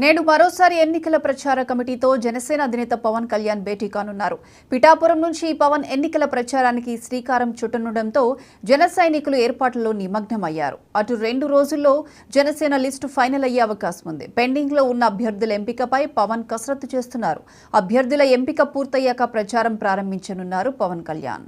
నేడు మరోసారి ఎన్నికల ప్రచార కమిటీతో జనసేన అధినేత పవన్ కళ్యాణ్ భేటీ కానున్నారు. పిఠాపురం నుంచి పవన్ ఎన్నికల ప్రచారానికి శ్రీకారం చుట్టనుండటంతో జన సైనికులు ఏర్పాట్లలో నిమగ్నమయ్యారు. అటు 2 రోజుల్లో జనసేన లిస్టు ఫైనల్ అయ్యే అవకాశం ఉంది. పెండింగ్ లో ఉన్న అభ్యర్థుల ఎంపికపై పవన్ కసరత్తు చేస్తున్నారు. అభ్యర్థుల ఎంపిక పూర్తయ్యాక ప్రచారం ప్రారంభించనున్నారు పవన్ కళ్యాణ్.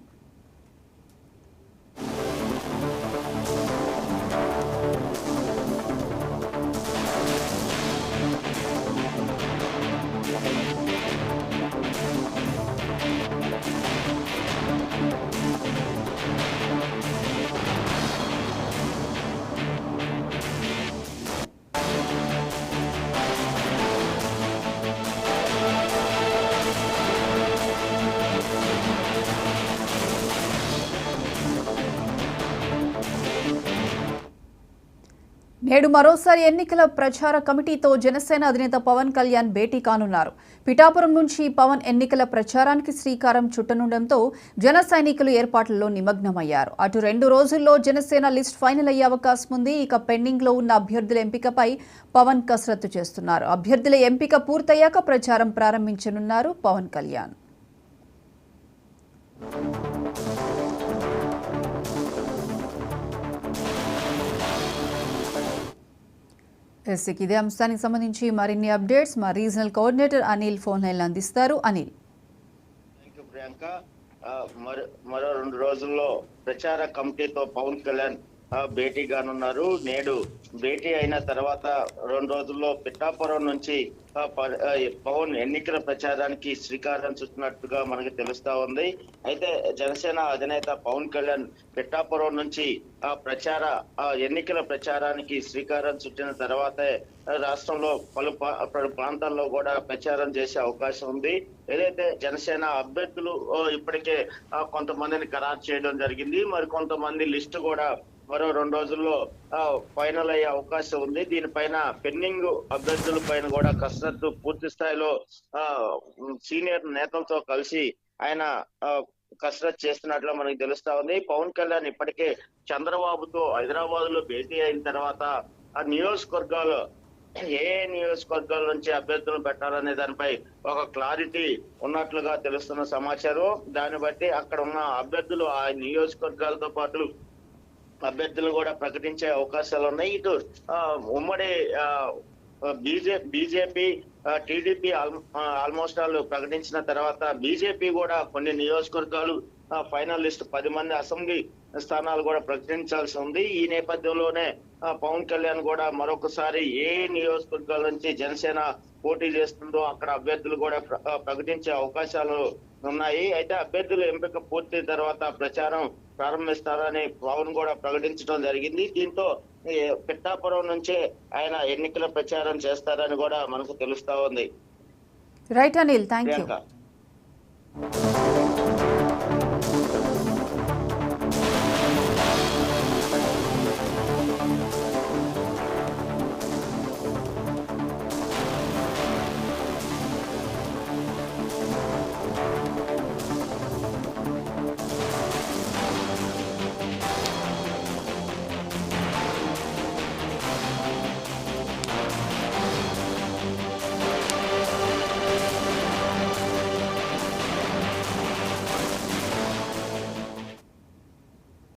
నేడు మరోసారి ఎన్నికల ప్రచార కమిటీతో జనసేన అధినేత పవన్ కళ్యాణ్ భేటీ కానున్నారు. పిఠాపురం నుంచి పవన్ ఎన్నికల ప్రచారానికి శ్రీకారం చుట్టనుండటంతో జన సైనికులు ఏర్పాట్లలో నిమగ్నమయ్యారు. అటు 2 రోజుల్లో జనసేన లిస్ట్ ఫైనల్ అయ్యే అవకాశం ఉంది. ఇక పెండింగ్ లో ఉన్న అభ్యర్థుల ఎంపికపై పవన్ కసరత్తు చేస్తున్నారు. అభ్యర్థుల ఎంపిక పూర్తయ్యాక ప్రచారం ప్రారంభించనున్నారు పవన్ కళ్యాణ్. ఇదే అంశానికి సంబంధించి మరిన్ని అప్డేట్స్ మా regional coordinator Anil phone line అందిస్తారు. అనిల్, ప్రియాంక, మరో 2 రోజుల్లో ప్రచార కమిటీతో పవన్ కళ్యాణ్ భేటీ కానున్నారు. నేడు భేటీ అయిన తర్వాత 2 రోజుల్లో పిఠాపురం నుంచి పవన్ ఎన్నికల ప్రచారానికి శ్రీకారం చుట్టినట్టుగా మనకు తెలుస్తా ఉంది. అయితే జనసేన అధినేత పవన్ కళ్యాణ్ పిఠాపురం నుంచి ఎన్నికల ప్రచారానికి శ్రీకారం చుట్టిన తర్వాతే రాష్ట్రంలో పలు ప్రాంతాల్లో కూడా ప్రచారం చేసే అవకాశం ఉంది. ఏదైతే జనసేన అభ్యర్థులు ఇప్పటికే కొంతమందిని ఖరారు చేయడం జరిగింది. మరి కొంతమంది లిస్టు కూడా మరో 2 రోజుల్లో ఫైనల్ అయ్యే అవకాశం ఉంది. దీనిపైన పెండింగ్ అభ్యర్థుల పైన కూడా కసరత్తు పూర్తి స్థాయిలో సీనియర్ నేతలతో కలిసి ఆయన కసరత్తు చేస్తున్నట్లు మనకు తెలుస్తా ఉంది. పవన్ కళ్యాణ్ ఇప్పటికే చంద్రబాబుతో హైదరాబాద్ లో భేటీ అయిన తర్వాత ఆ నియోజకవర్గాలు ఏ నియోజకవర్గాల నుంచి అభ్యర్థులను పెట్టాలనే దానిపై ఒక క్లారిటీ ఉన్నట్లుగా తెలుస్తున్న సమాచారం. దాన్ని బట్టి అక్కడ ఉన్న అభ్యర్థులు ఆ నియోజకవర్గాలతో పాటు అభ్యర్థులు కూడా ప్రకటించే అవకాశాలు ఉన్నాయి. ఇటు ఉమ్మడి బీజేపీ టీడీపీ ఆల్మోస్ట్ ఆల్ ప్రకటించిన తర్వాత బీజేపీ కూడా కొన్ని నియోజకవర్గాలు ఫైనల్ లిస్ట్ 10 మంది అసెంబ్లీ స్థానాలు కూడా ప్రకటించాల్సి ఉంది. ఈ నేపథ్యంలోనే పవన్ కళ్యాణ్ కూడా మరొకసారి ఏ నియోజకవర్గాల నుంచి జనసేన పోటీ చేస్తుందో అక్కడ అభ్యర్థులు కూడా ప్రకటించే అవకాశాలు ఉన్నాయి. అయితే అభ్యర్థుల ఎంపిక పూర్తి తర్వాత ప్రచారం ప్రారంభిస్తారని పవన్ కూడా ప్రకటించడం జరిగింది. దీంతో పిఠాపురం నుంచే ఆయన ఎన్నికల ప్రచారం చేస్తారని కూడా మనకు తెలుస్తా ఉంది. Right Anil, thank you.